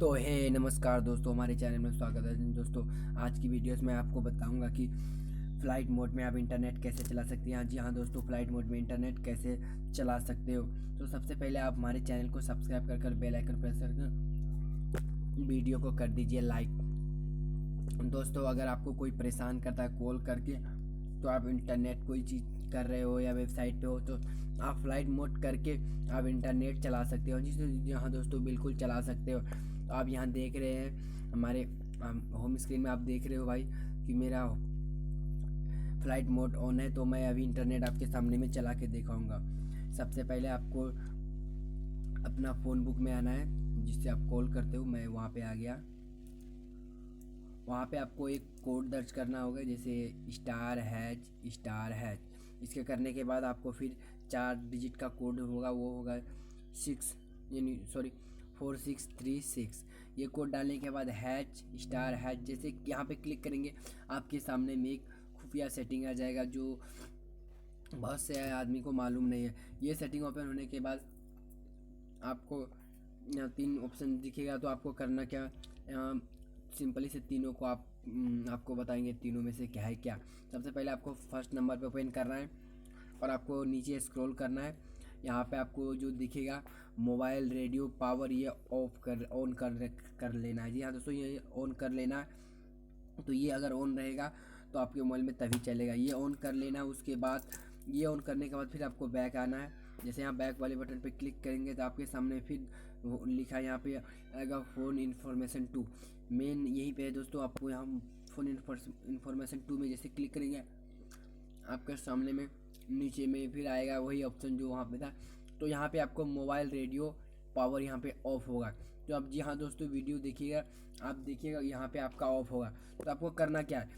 तो हे नमस्कार दोस्तों, हमारे चैनल में स्वागत है दोस्तों। आज की वीडियोस में आपको बताऊंगा कि फ़्लाइट मोड में आप इंटरनेट कैसे चला सकते हैं। जी हाँ दोस्तों, फ़्लाइट मोड में इंटरनेट कैसे चला सकते हो। तो सबसे पहले आप हमारे चैनल को सब्सक्राइब कर बेल आइकन प्रेस करके वीडियो को कर दीजिए लाइक। दोस्तों, अगर आपको कोई परेशान करता है कॉल करके, तो आप इंटरनेट कोई चीज़ कर रहे हो या वेबसाइट पे हो, तो आप फ़्लाइट मोड करके आप इंटरनेट चला सकते हो। जी हाँ दोस्तों, बिल्कुल चला सकते हो। तो आप यहाँ देख रहे हैं हमारे होम स्क्रीन में, आप देख रहे हो भाई कि मेरा फ़्लाइट मोड ऑन है। तो मैं अभी इंटरनेट आपके सामने में चला के दिखाऊंगा। सबसे पहले आपको अपना फ़ोन बुक में आना है जिससे आप कॉल करते हो। मैं वहाँ पे आ गया। वहाँ पे आपको एक कोड दर्ज करना होगा, जैसे *##। इसके करने के बाद आपको फिर 4 डिजिट का कोड होगा, वो होगा 4636। ये कोड डालने के बाद ##, जैसे यहाँ पे क्लिक करेंगे आपके सामने में एक खुफिया सेटिंग आ जाएगा जो बहुत से आदमी को मालूम नहीं है। ये सेटिंग ओपन होने के बाद आपको 3 ऑप्शन दिखेगा। तो आपको करना क्या, सिंपली से तीनों को आपको बताएंगे तीनों में से क्या है क्या। सबसे पहले आपको फर्स्ट नंबर पे ओपन करना है और आपको नीचे स्क्रॉल करना है। यहाँ पे आपको जो दिखेगा मोबाइल रेडियो पावर, ये ऑन कर लेना है। जी हाँ दोस्तों, ये ऑन कर लेना है। तो ये अगर ऑन रहेगा तो आपके मोबाइल में तभी चलेगा, ये ऑन कर लेना है। उसके बाद ये ऑन करने के बाद फिर आपको बैक आना है। जैसे यहाँ बैक वाले बटन पे क्लिक करेंगे तो आपके सामने फिर लिखा यहाँ पे आएगा फ़ोन इन्फॉर्मेशन 2। मेन यहीं पे है दोस्तों। आपको यहाँ फ़ोन इन्फॉर्मेशन 2 में जैसे क्लिक करेंगे आपके सामने में नीचे में फिर आएगा वही ऑप्शन जो वहाँ पे था। तो यहाँ पे आपको मोबाइल रेडियो पावर यहाँ पे ऑफ होगा। तो अब जी हाँ दोस्तों, वीडियो देखिएगा, आप देखिएगा यहाँ पे आपका ऑफ होगा। तो आपको करना क्या है,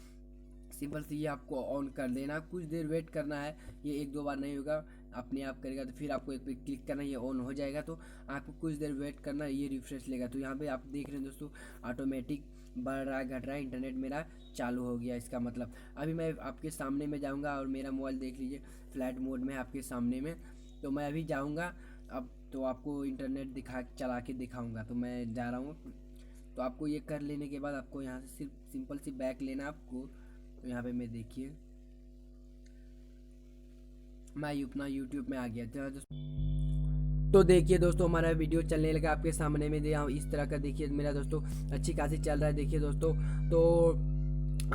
सिंपल से ये आपको ऑन कर देना, कुछ देर वेट करना है। ये 1-2 बार नहीं होगा, अपने आप करेगा। तो फिर आपको एक पे क्लिक करना है, ये ऑन हो जाएगा। तो आपको कुछ देर वेट करना है, ये रिफ्रेश लेगा। तो यहाँ पे आप देख रहे हैं दोस्तों, ऑटोमेटिक बढ़ रहा है घट रहा है, इंटरनेट मेरा चालू हो गया। इसका मतलब अभी मैं आपके सामने में जाऊँगा और मेरा मोबाइल देख लीजिए फ़्लाइट मोड में आपके सामने में। तो मैं अभी जाऊँगा अब, तो आपको इंटरनेट चला के दिखाऊँगा। तो मैं जा रहा हूँ। तो आपको ये कर लेने के बाद आपको यहाँ से सिर्फ सिंपल सी बैक लेना आपको। तो यहाँ पे मैं देखिए मैं अपना यूट्यूब में आ गया था। तो देखिए दोस्तों, हमारा वीडियो चलने लगा आपके सामने में। इस तरह का देखिए मेरा दोस्तों अच्छी खासी चल रहा है। देखिए दोस्तों, तो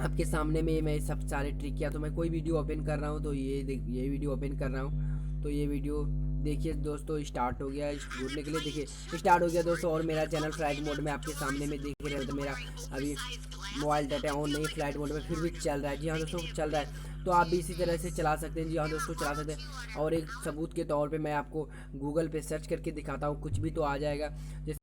आपके सामने में मैं सब सारे ट्रिक किया। तो मैं कोई वीडियो ओपन कर रहा हूँ, तो ये वीडियो ओपन कर रहा हूँ। तो ये वीडियो देखिए दोस्तों स्टार्ट हो गया घूरने के लिए। देखिए स्टार्ट हो गया दोस्तों, और मेरा चैनल फ़्लाइट मोड में आपके सामने में देख रहे हो। तो मेरा अभी मोबाइल डाटा ऑन नहीं, फ़्लाइट मोड में फिर भी चल रहा है। जी हाँ दोस्तों, चल रहा है। तो आप भी इसी तरह से चला सकते हैं। जी हाँ दोस्तों, चला सकते हैं। और एक सबूत के तौर पे मैं आपको गूगल पे सर्च करके दिखाता हूँ, कुछ भी तो आ जाएगा। जैसे